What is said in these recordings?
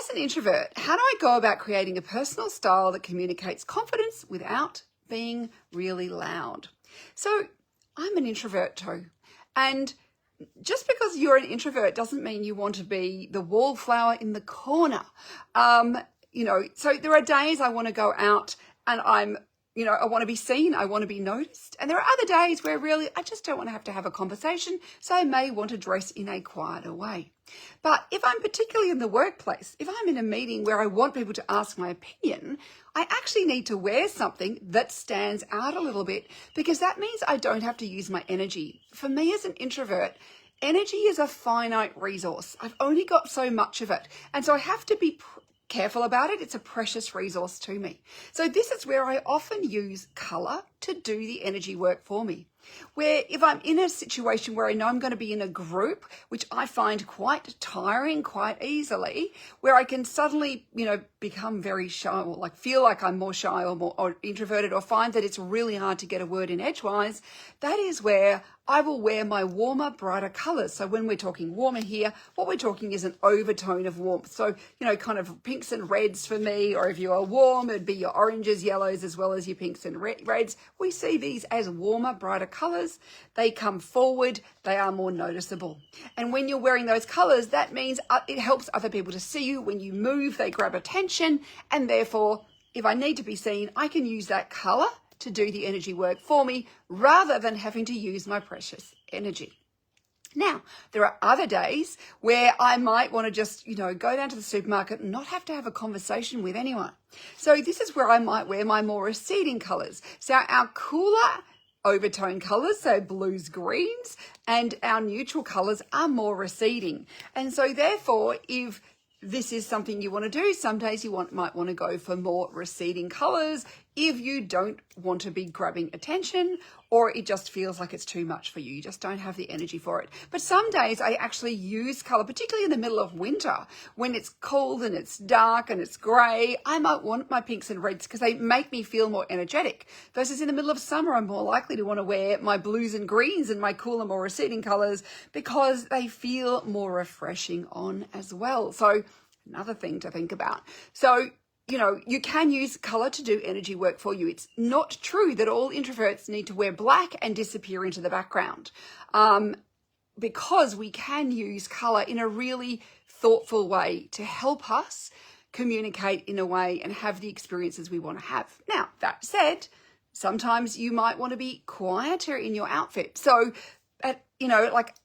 as an introvert, how do I go about creating a personal style that communicates confidence without being really loud? So I'm an introvert too. And just because you're an introvert doesn't mean you want to be the wallflower in the corner. So there are days I want to go out and I want to be seen, I want to be noticed. And there are other days where really I just don't want to have a conversation, so I may want to dress in a quieter way. But if I'm particularly in the workplace, if I'm in a meeting where I want people to ask my opinion, I actually need to wear something that stands out a little bit, because that means I don't have to use my energy. For me as an introvert, energy is a finite resource. I've only got so much of it. And so I have to be careful about it. It's a precious resource to me. So this is where I often use colour to do the energy work for me. Where if I'm in a situation where I know I'm going to be in a group, which I find quite tiring quite easily, where I can suddenly, become very shy, or feel like I'm more shy or introverted, or find that it's really hard to get a word in edgewise, that is where I will wear my warmer, brighter colours. So when we're talking warmer here, what we're talking is an overtone of warmth. So, kind of pinks and reds for me, or if you are warm, it'd be your oranges, yellows, as well as your pinks and reds. We see these as warmer, brighter colours. They come forward, they are more noticeable. And when you're wearing those colours, that means it helps other people to see you. When you move, they grab attention, and therefore, if I need to be seen, I can use that colour to do the energy work for me, rather than having to use my precious energy. Now, there are other days where I might want to just, go down to the supermarket and not have to have a conversation with anyone. So this is where I might wear my more receding colours. So our cooler overtone colours, so blues, greens, and our neutral colours are more receding. And so therefore, if this is something you want to do, some days you might want to go for more receding colours if you don't want to be grabbing attention, or it just feels like it's too much for you. You just don't have the energy for it. But some days I actually use colour, particularly in the middle of winter, when it's cold and it's dark and it's grey. I might want my pinks and reds because they make me feel more energetic. Versus in the middle of summer, I'm more likely to want to wear my blues and greens and my cooler, more receding colours, because they feel more refreshing on as well. So another thing to think about. So, you can use colour to do energy work for you. It's not true that all introverts need to wear black and disappear into the background, because we can use colour in a really thoughtful way to help us communicate in a way and have the experiences we want to have. Now, that said, sometimes you might want to be quieter in your outfit. So,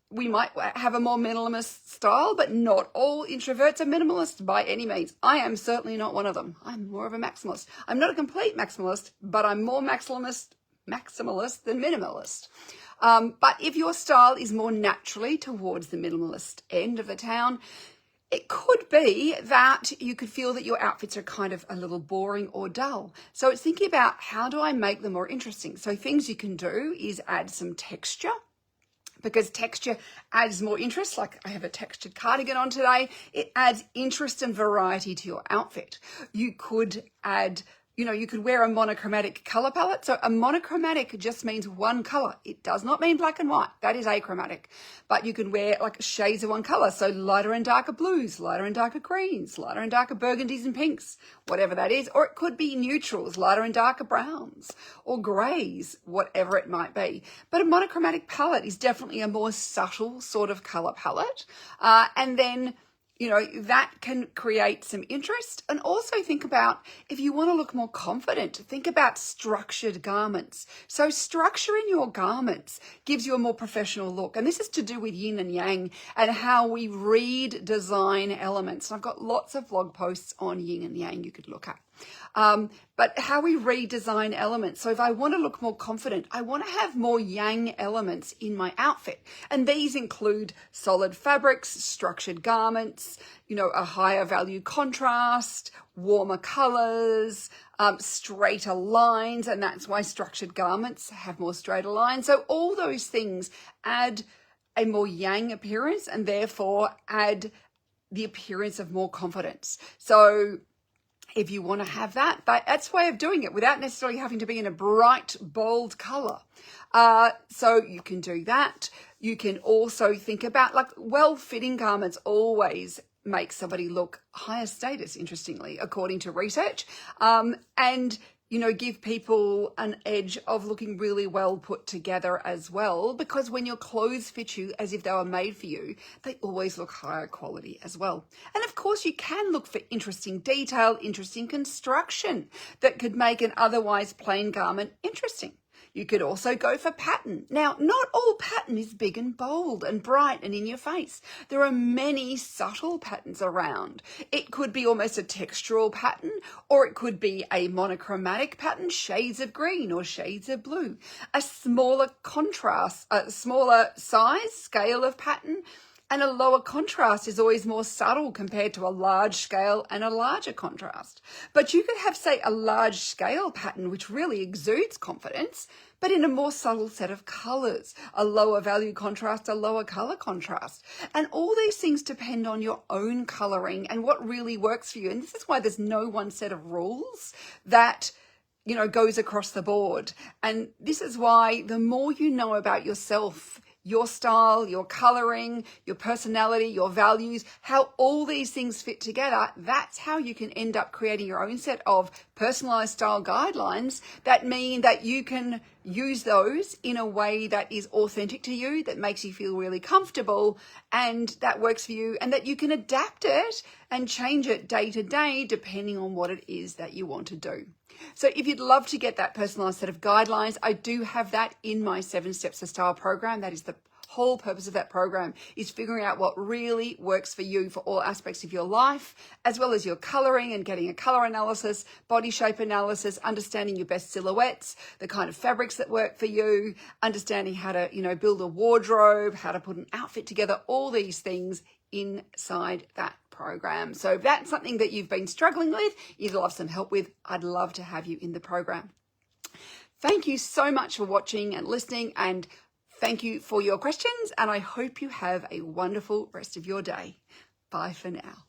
we might have a more minimalist style, but not all introverts are minimalist by any means. I am certainly not one of them. I'm more of a maximalist. I'm not a complete maximalist, but I'm more maximalist than minimalist. But if your style is more naturally towards the minimalist end of the town, it could be that you could feel that your outfits are kind of a little boring or dull. So it's thinking about, how do I make them more interesting? So things you can do is add some texture, because texture adds more interest. Like I have a textured cardigan on today. It adds interest and variety to your outfit. You could add, you could wear a monochromatic color palette. So a monochromatic just means one color. It does not mean black and white. That is achromatic. But you can wear shades of one color. So lighter and darker blues, lighter and darker greens, lighter and darker burgundies and pinks, whatever that is. Or it could be neutrals, lighter and darker browns, or grays, whatever it might be. But a monochromatic palette is definitely a more subtle sort of color palette. And then that can create some interest. And also think about, if you want to look more confident, think about structured garments. So structure in your garments gives you a more professional look. And this is to do with yin and yang and how we read design elements. And I've got lots of blog posts on yin and yang you could look at. But how we redesign elements. So if I want to look more confident, I want to have more yang elements in my outfit. And these include solid fabrics, structured garments, a higher value contrast, warmer colors, straighter lines. And that's why structured garments have more straighter lines. So all those things add a more yang appearance, and therefore add the appearance of more confidence. So if you want to have that, that's a way of doing it without necessarily having to be in a bright, bold color. So you can do that. You can also think about well-fitting garments always make somebody look higher status, interestingly, according to research, and give people an edge of looking really well put together as well, because when your clothes fit you as if they were made for you, they always look higher quality as well. And of course, you can look for interesting detail, interesting construction that could make an otherwise plain garment interesting. You could also go for pattern. Now, not all pattern is big and bold and bright and in your face. There are many subtle patterns around. It could be almost a textural pattern, or it could be a monochromatic pattern, shades of green or shades of blue. A smaller contrast, a smaller size, scale of pattern, and a lower contrast is always more subtle compared to a large scale and a larger contrast. But you could have, say, a large scale pattern which really exudes confidence, but in a more subtle set of colours, a lower value contrast, a lower colour contrast. And all these things depend on your own colouring and what really works for you. And this is why there's no one set of rules that goes across the board. And this is why the more you know about yourself, your style, your colouring, your personality, your values, how all these things fit together, that's how you can end up creating your own set of personalised style guidelines that mean that you can use those in a way that is authentic to you, that makes you feel really comfortable and that works for you, and that you can adapt it and change it day to day depending on what it is that you want to do. So if you'd love to get that personalised set of guidelines, I do have that in my 7 Steps to Style program. That is the whole purpose of that program, is figuring out what really works for you for all aspects of your life, as well as your colouring and getting a colour analysis, body shape analysis, understanding your best silhouettes, the kind of fabrics that work for you, understanding how to, build a wardrobe, how to put an outfit together, all these things inside that program. So if that's something that you've been struggling with, you'd love some help with, I'd love to have you in the program. Thank you so much for watching and listening, and thank you for your questions, and I hope you have a wonderful rest of your day. Bye for now.